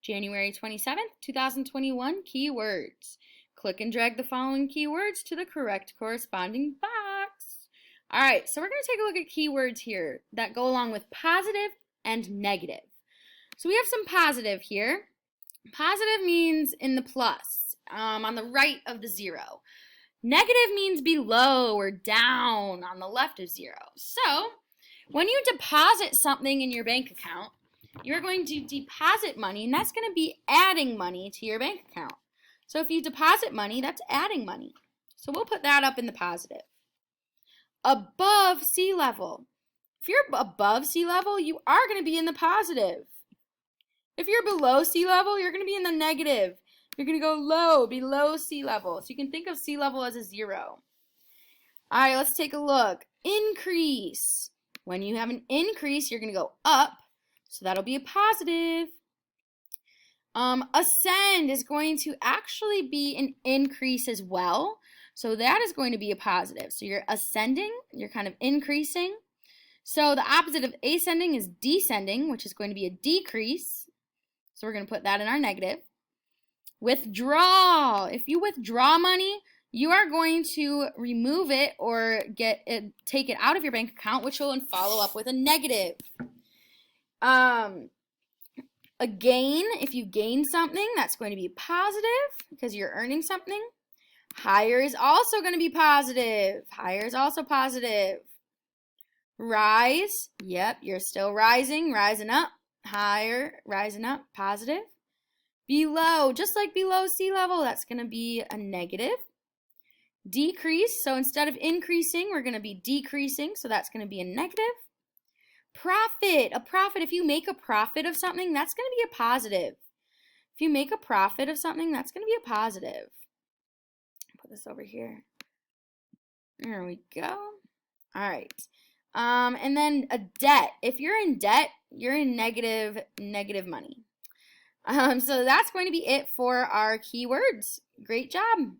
January 27th, 2021 keywords. Click and drag the following keywords to the correct corresponding box. All right, so we're going to take a look at keywords here that go along with positive and negative. So we have some positive here. Positive means in the plus, on the right of the zero. Negative means below or down on the left of zero. So when you deposit something in your bank account, you're going to deposit money, and that's going to be adding money to your bank account. So if you deposit money, that's adding money. So we'll put that up in the positive. Above sea level. If you're above sea level, you are going to be in the positive. If you're below sea level, you're going to be in the negative. You're going to go low, below sea level. So you can think of sea level as a 0. All right, let's take a look. Increase. When you have an increase, you're going to go up. So that'll be a positive. Ascend is going to actually be an increase as well. So that is going to be a positive. So you're ascending, you're kind of increasing. So the opposite of ascending is descending, which is going to be a decrease. So we're going to put that in our negative. Withdraw. If you withdraw money, you are going to remove it or take it out of your bank account, which will follow up with a negative. A gain, if you gain something, that's going to be positive because you're earning something. Higher is also going to be positive. Higher is also positive. Rise, yep, you're still rising, rising up. Higher, rising up, positive. Below, just like below sea level, that's going to be a negative. Decrease, so instead of increasing, we're going to be decreasing, so that's going to be a negative. Profit, a profit, if you make a profit of something, that's going to be a positive. If you make a profit of something, that's going to be a positive. Put this over here. There we go. All right. And then a debt. If you're in debt, you're in negative money. So that's going to be it for our keywords. Great job.